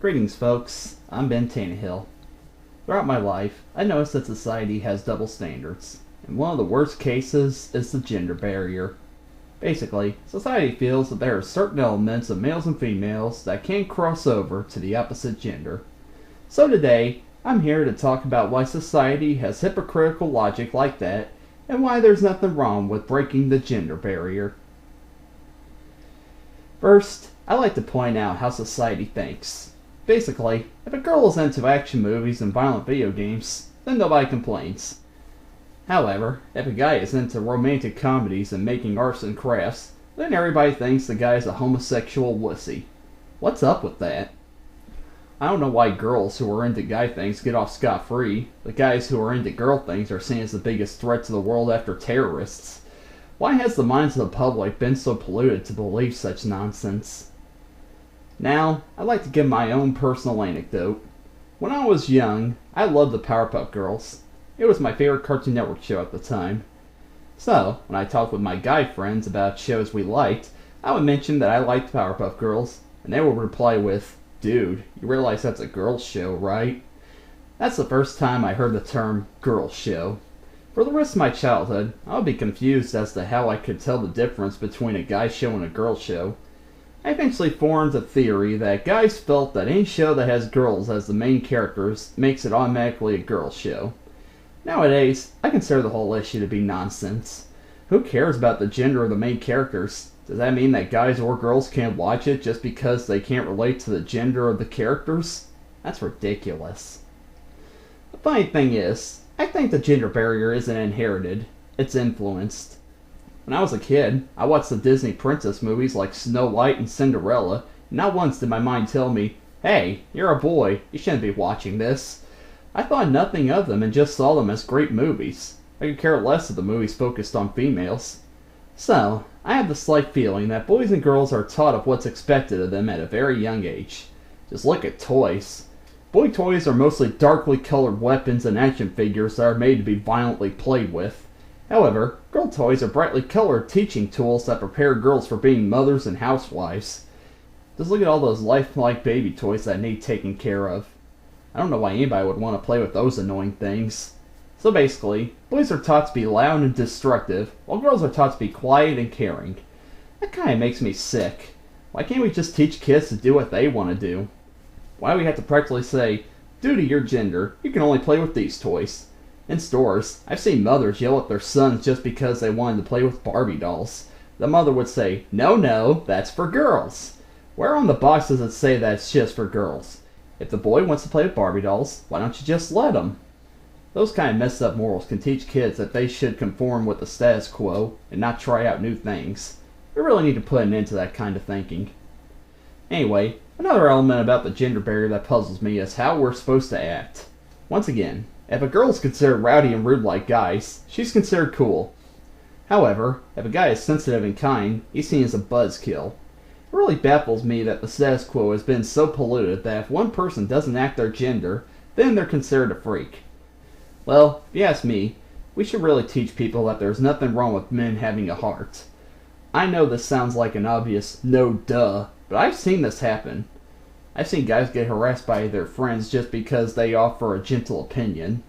Greetings, folks. I'm Ben Tannehill. Throughout my life, I noticed that society has double standards, and one of the worst cases is the gender barrier. Basically, society feels that there are certain elements of males and females that can't cross over to the opposite gender. So today, I'm here to talk about why society has hypocritical logic like that, and why there's nothing wrong with breaking the gender barrier. First, I like to point out how society thinks. Basically, if a girl is into action movies and violent video games, then nobody complains. However, if a guy is into romantic comedies and making arts and crafts, then everybody thinks the guy is a homosexual wussy. What's up with that? I don't know why girls who are into guy things get off scot-free, but guys who are into girl things are seen as the biggest threat to the world after terrorists. Why has the minds of the public been so polluted to believe such nonsense? Now, I'd like to give my own personal anecdote. When I was young, I loved the Powerpuff Girls. It was my favorite Cartoon Network show at the time. So, when I talked with my guy friends about shows we liked, I would mention that I liked Powerpuff Girls, and they would reply with, "Dude, you realize that's a girls' show, right?" That's the first time I heard the term girls' show. For the rest of my childhood, I would be confused as to how I could tell the difference between a guy show and a girl show. I eventually formed a theory that guys felt that any show that has girls as the main characters makes it automatically a girls show. Nowadays, I consider the whole issue to be nonsense. Who cares about the gender of the main characters? Does that mean that guys or girls can't watch it just because they can't relate to the gender of the characters? That's ridiculous. The funny thing is, I think the gender barrier isn't inherited, it's influenced. When I was a kid, I watched the Disney princess movies like Snow White and Cinderella, and not once did my mind tell me, "Hey, you're a boy, you shouldn't be watching this." I thought nothing of them and just saw them as great movies. I could care less if the movies focused on females. So, I have the slight feeling that boys and girls are taught of what's expected of them at a very young age. Just look at toys. Boy toys are mostly darkly colored weapons and action figures that are made to be violently played with. However, girl toys are brightly colored teaching tools that prepare girls for being mothers and housewives. Just look at all those lifelike baby toys that need taking care of. I don't know why anybody would want to play with those annoying things. So basically, boys are taught to be loud and destructive, while girls are taught to be quiet and caring. That kinda makes me sick. Why can't we just teach kids to do what they want to do? Why do we have to practically say, "Due to your gender, you can only play with these toys"? In stores, I've seen mothers yell at their sons just because they wanted to play with Barbie dolls. The mother would say, "No, that's for girls." Where on the box does it say that it's just for girls? If the boy wants to play with Barbie dolls, why don't you just let him? Those kind of messed up morals can teach kids that they should conform with the status quo and not try out new things. We really need to put an end to that kind of thinking. Anyway, another element about the gender barrier that puzzles me is how we're supposed to act. Once again, if a girl is considered rowdy and rude like guys, she's considered cool. However, if a guy is sensitive and kind, he's seen as a buzzkill. It really baffles me that the status quo has been so polluted that if one person doesn't act their gender, then they're considered a freak. Well, if you ask me, we should really teach people that there's nothing wrong with men having a heart. I know this sounds like an obvious no duh, but I've seen this happen. I've seen guys get harassed by their friends just because they offer a gentle opinion.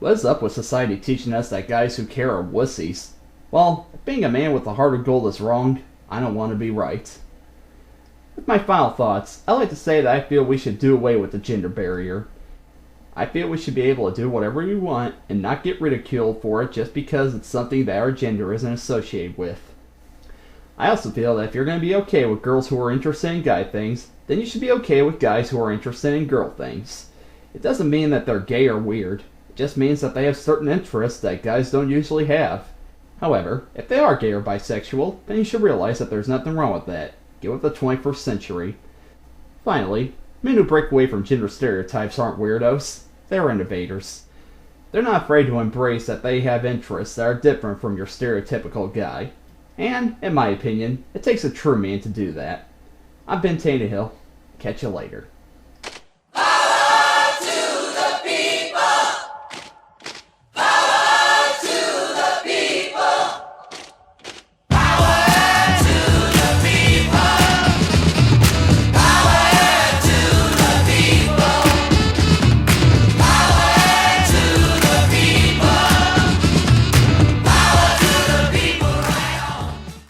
What is up with society teaching us that guys who care are wussies? Well, if being a man with a heart of gold is wrong, I don't want to be right. With my final thoughts, I like to say that I feel we should do away with the gender barrier. I feel we should be able to do whatever we want and not get ridiculed for it just because it's something that our gender isn't associated with. I also feel that if you're going to be okay with girls who are interested in guy things, then you should be okay with guys who are interested in girl things. It doesn't mean that they're gay or weird. It just means that they have certain interests that guys don't usually have. However, if they are gay or bisexual, then you should realize that there's nothing wrong with that. Get with the 21st century. Finally, men who break away from gender stereotypes aren't weirdos. They're innovators. They're not afraid to embrace that they have interests that are different from your stereotypical guy. And, in my opinion, it takes a true man to do that. I'm Ben Tannehill. Catch you later.